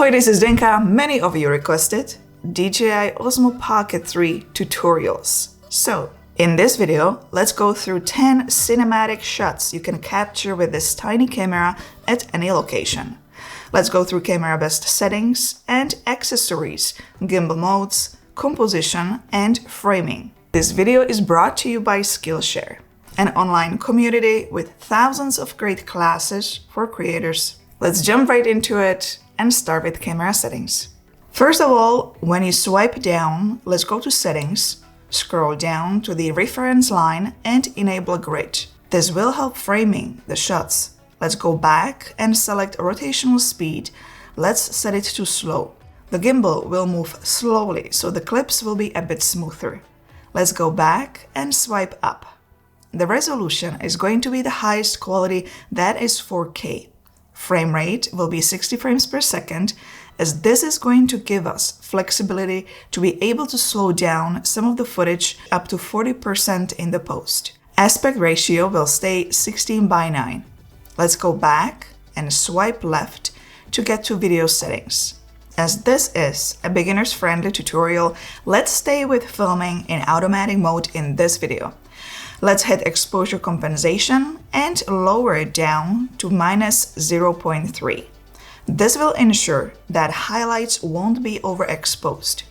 Ahoy, this is Zdenka. Many of you requested DJI Osmo Pocket 3 tutorials. So, in this video, let's go through 10 cinematic shots you can capture with this tiny camera at any location. Let's go through camera best settings and accessories, gimbal modes, composition, and framing. This video is brought to you by Skillshare, an online community with thousands of great classes for creators. Let's jump right into it and start with camera settings. First of all, when you swipe down, let's go to settings, scroll down to the reference line and enable grid. This will help framing the shots. Let's go back and select rotational speed. Let's set it to slow. The gimbal will move slowly, so the clips will be a bit smoother. Let's go back and swipe up. The resolution is going to be the highest quality, that is 4K. Frame rate will be 60 frames per second, as this is going to give us flexibility to be able to slow down some of the footage up to 40% in the post. Aspect ratio will stay 16:9. Let's go back and swipe left to get to video settings. As this is a beginner's friendly tutorial, let's stay with filming in automatic mode in this video. Let's hit exposure compensation and lower it down to -0.3. This will ensure that highlights won't be overexposed.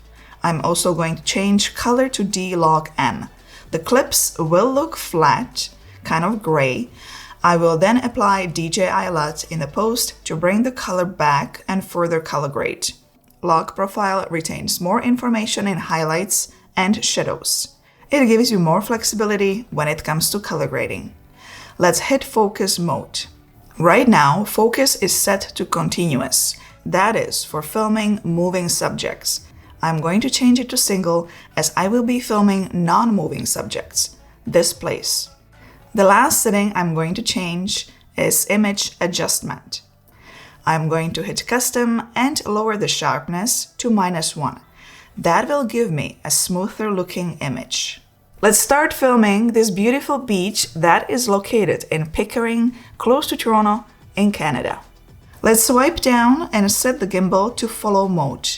I'm also going to change color to D-Log-M. The clips will look flat, kind of gray. I will then apply DJI LUT in the post to bring the color back and further color grade. Log profile retains more information in highlights and shadows. It gives you more flexibility when it comes to color grading. Let's hit focus mode. Right now, focus is set to continuous. That is for filming moving subjects. I'm going to change it to single as I will be filming non-moving subjects. This place. The last setting I'm going to change is image adjustment. I'm going to hit custom and lower the sharpness to -1. That will give me a smoother looking image. Let's start filming this beautiful beach that is located in Pickering, close to Toronto, in Canada. Let's swipe down and set the gimbal to follow mode.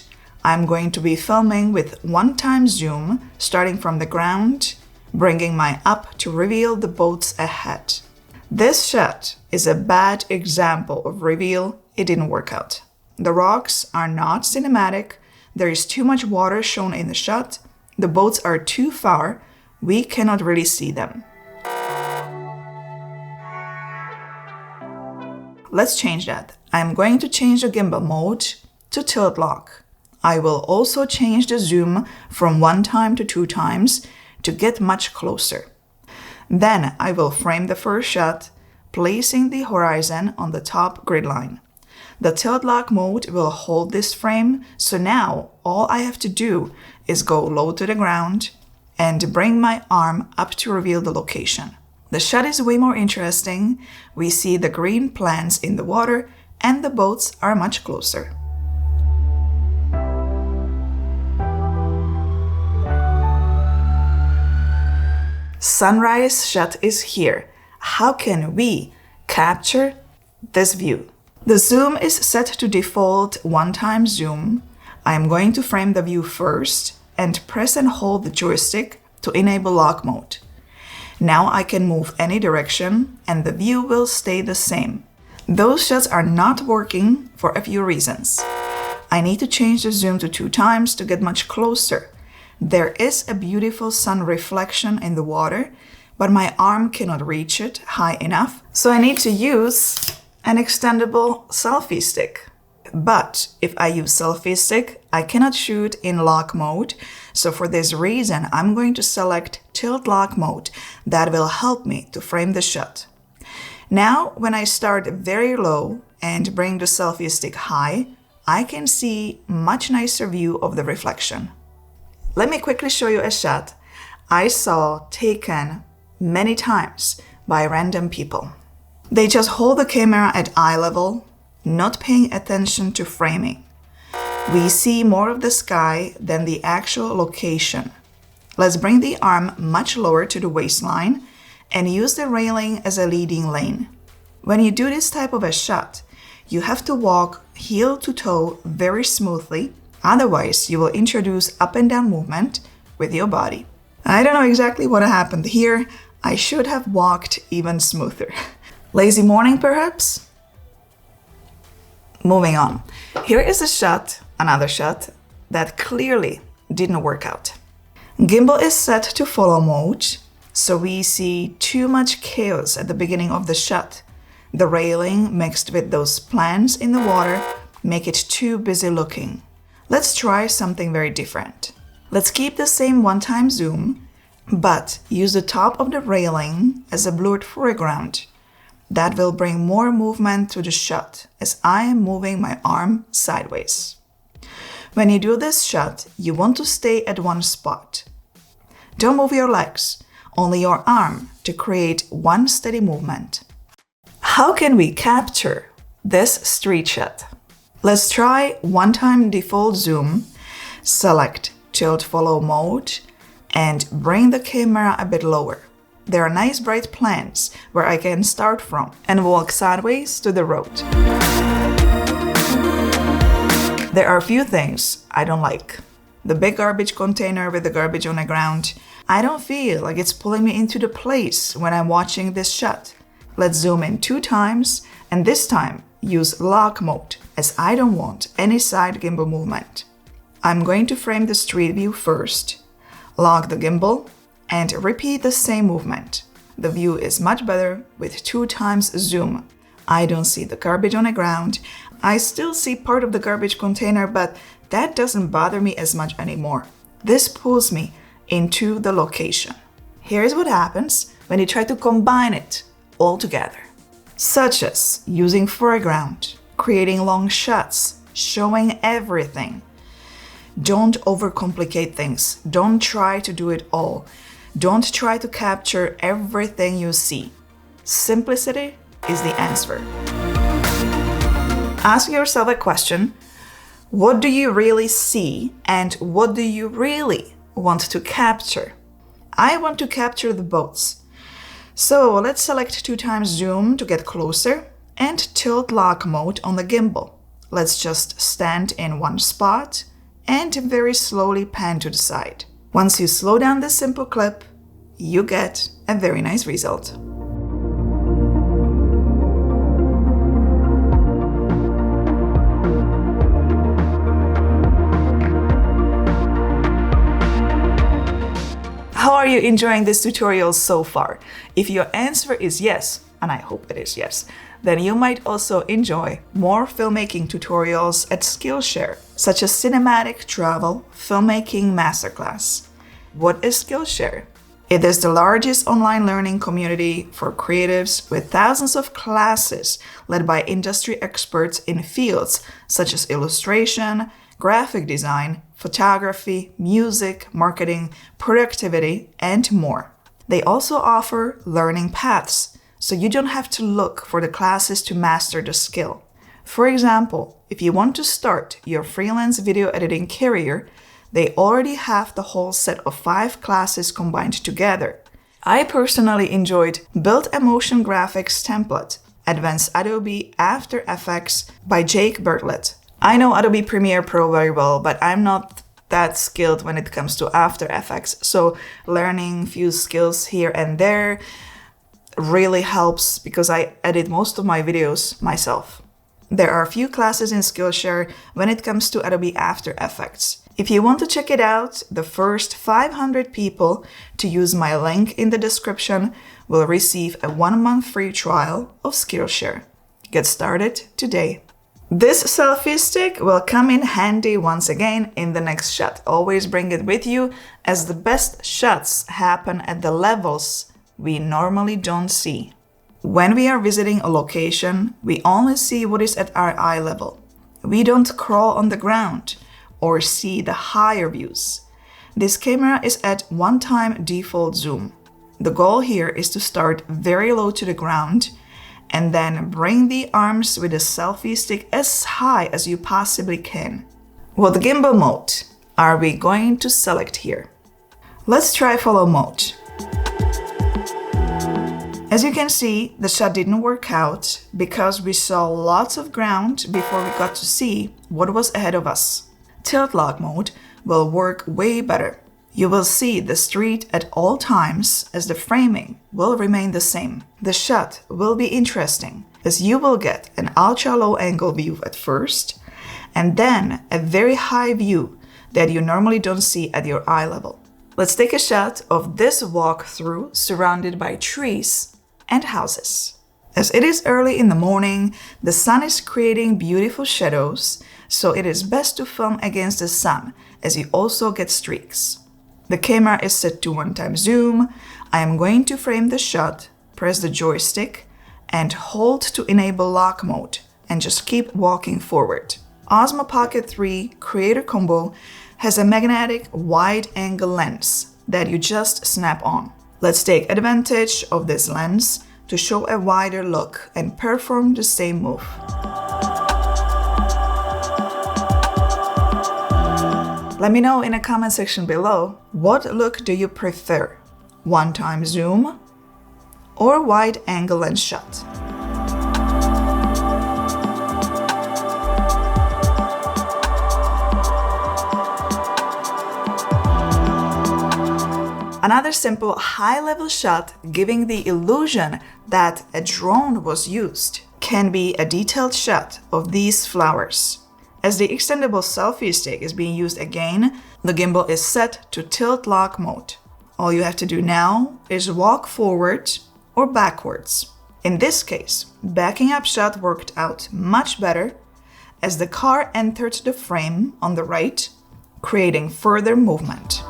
I'm going to be filming with 1x zoom, starting from the ground, bringing my up to reveal the boats ahead. This shot is a bad example of reveal. It didn't work out. The rocks are not cinematic. There is too much water shown in the shot. The boats are too far. We cannot really see them. Let's change that. I'm going to change the gimbal mode to tilt lock. I will also change the zoom from 1x to 2x to get much closer. Then I will frame the first shot, placing the horizon on the top grid line. The tilt lock mode will hold this frame, so now all I have to do is go low to the ground and bring my arm up to reveal the location. The shot is way more interesting. We see the green plants in the water and the boats are much closer. Sunrise shot is here. How can we capture this view? The zoom is set to default 1x zoom. I'm going to frame the view first and press and hold the joystick to enable lock mode. Now I can move any direction and the view will stay the same. Those shots are not working for a few reasons. I need to change the zoom to 2x to get much closer. There is a beautiful sun reflection in the water, but my arm cannot reach it high enough, so I need to use an extendable selfie stick. But if I use selfie stick, I cannot shoot in lock mode, so for this reason I'm going to select tilt lock mode. That will help me to frame the shot. Now when I start very low and bring the selfie stick high, I can see much nicer view of the reflection. Let me quickly show you a shot I saw taken many times by random people. They just hold the camera at eye level, not paying attention to framing. We see more of the sky than the actual location. Let's bring the arm much lower to the waistline and use the railing as a leading lane. When you do this type of a shot, You have to walk heel to toe very smoothly, otherwise you will introduce up and down movement with your body. I don't know exactly what happened here. I should have walked even smoother. Lazy morning perhaps? Moving on. Here is a shot, another shot, that clearly didn't work out. Gimbal is set to follow mode, so we see too much chaos at the beginning of the shot. The railing mixed with those plants in the water make it too busy looking. Let's try something very different. Let's keep the same one-time zoom, but use the top of the railing as a blurred foreground. That will bring more movement to the shot as I am moving my arm sideways. When you do this shot, you want to stay at one spot. Don't move your legs, only your arm to create one steady movement. How can we capture this street shot? Let's try one-time default zoom, select tilt follow mode, and bring the camera a bit lower. There are nice bright plants where I can start from and walk sideways to the road. There are a few things I don't like. The big garbage container with the garbage on the ground. I don't feel like it's pulling me into the place when I'm watching this shot. Let's zoom in 2 times and this time use lock mode as I don't want any side gimbal movement. I'm going to frame the street view first, lock the gimbal, and repeat the same movement. The view is much better with 2 times zoom. I don't see the garbage on the ground. I still see part of the garbage container, but that doesn't bother me as much anymore. This pulls me into the location. Here's what happens when you try to combine it all together, such as using foreground, creating long shots, showing everything. Don't overcomplicate things. Don't try to do it all. Don't try to capture everything you see. Simplicity is the answer. Ask yourself a question. What do you really see and what do you really want to capture? I want to capture the boats. So let's select 2 times zoom to get closer and tilt lock mode on the gimbal. Let's just stand in one spot and very slowly pan to the side. Once you slow down this simple clip, you get a very nice result. How are you enjoying this tutorial so far? If your answer is yes, and I hope it is yes, then you might also enjoy more filmmaking tutorials at Skillshare, such as Cinematic Travel Filmmaking Masterclass. What is Skillshare? It is the largest online learning community for creatives with thousands of classes led by industry experts in fields such as illustration, graphic design, photography, music, marketing, productivity, and more. They also offer learning paths, so you don't have to look for the classes to master the skill. For example, if you want to start your freelance video editing career, they already have the whole set of 5 classes combined together. I personally enjoyed Build a Motion Graphics Template, Advanced Adobe After Effects by Jake Bartlett. I know Adobe Premiere Pro very well, but I'm not that skilled when it comes to After Effects, so learning few skills here and there really helps because I edit most of my videos myself. There are a few classes in Skillshare when it comes to Adobe After Effects. If you want to check it out, the first 500 people to use my link in the description will receive a 1-month free trial of Skillshare. Get started today. This selfie stick will come in handy once again in the next shot. Always bring it with you as the best shots happen at the levels we normally don't see. When we are visiting a location, we only see what is at our eye level. We don't crawl on the ground or see the higher views. This camera is at 1-time default zoom. The goal here is to start very low to the ground and then bring the arms with the selfie stick as high as you possibly can. What gimbal mode are we going to select here? Let's try follow mode. As you can see, the shot didn't work out because we saw lots of ground before we got to see what was ahead of us. Tilt lock mode will work way better. You will see the street at all times as the framing will remain the same. The shot will be interesting as you will get an ultra low angle view at first and then a very high view that you normally don't see at your eye level. Let's take a shot of this walkthrough surrounded by trees and houses. As it is early in the morning, the sun is creating beautiful shadows, so it is best to film against the sun as you also get streaks. The camera is set to 1x zoom. I am going to frame the shot, press the joystick, and hold to enable lock mode, and just keep walking forward. Osmo Pocket 3 Creator Combo has a magnetic wide-angle lens that you just snap on. Let's take advantage of this lens to show a wider look and perform the same move. Let me know in the comment section below, what look do you prefer? 1x zoom or wide-angle lens shot? Another simple high-level shot giving the illusion that a drone was used can be a detailed shot of these flowers. As the extendable selfie stick is being used again, the gimbal is set to tilt lock mode. All you have to do now is walk forward or backwards. In this case, backing up shot worked out much better as the car entered the frame on the right, creating further movement.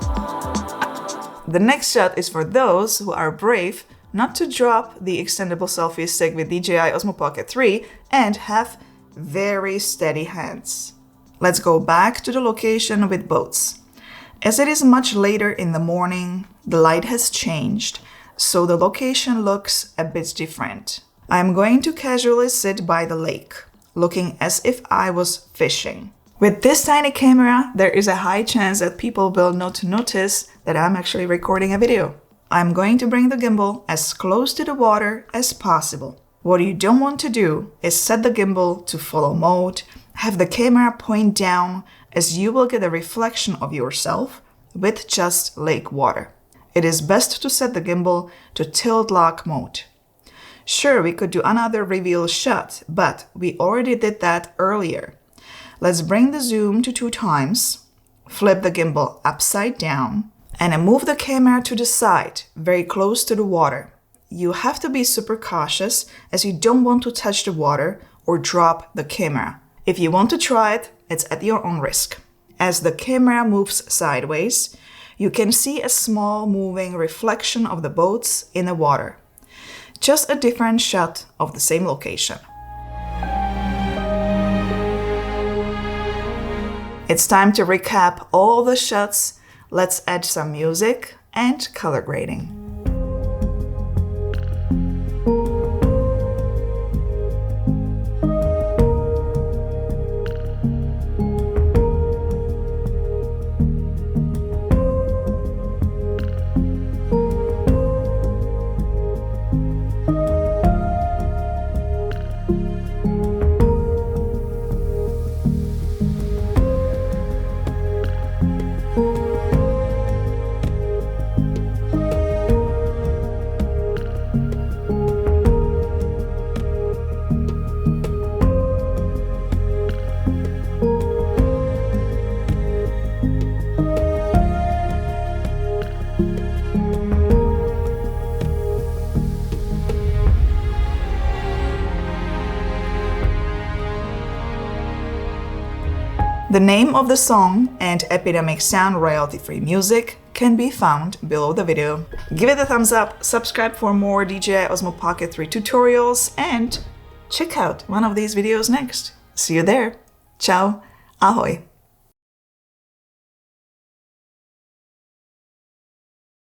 The next shot is for those who are brave not to drop the extendable selfie stick with DJI Osmo Pocket 3 and have very steady hands. Let's go back to the location with boats. As it is much later in the morning, the light has changed, so the location looks a bit different. I am going to casually sit by the lake, looking as if I was fishing. With this tiny camera, there is a high chance that people will not notice that I'm actually recording a video. I'm going to bring the gimbal as close to the water as possible. What you don't want to do is set the gimbal to follow mode, have the camera point down as you will get a reflection of yourself with just lake water. It is best to set the gimbal to tilt lock mode. Sure, we could do another reveal shot, but we already did that earlier. Let's bring the zoom to 2x, flip the gimbal upside down, and move the camera to the side, very close to the water. You have to be super cautious as you don't want to touch the water or drop the camera. If you want to try it, it's at your own risk. As the camera moves sideways, you can see a small moving reflection of the boats in the water. Just a different shot of the same location. It's time to recap all the shots. Let's add some music and color grading. The name of the song and Epidemic Sound royalty-free music can be found below the video. Give it a thumbs up, subscribe for more DJI Osmo Pocket 3 tutorials, and check out one of these videos next. See you there. Ciao, ahoj.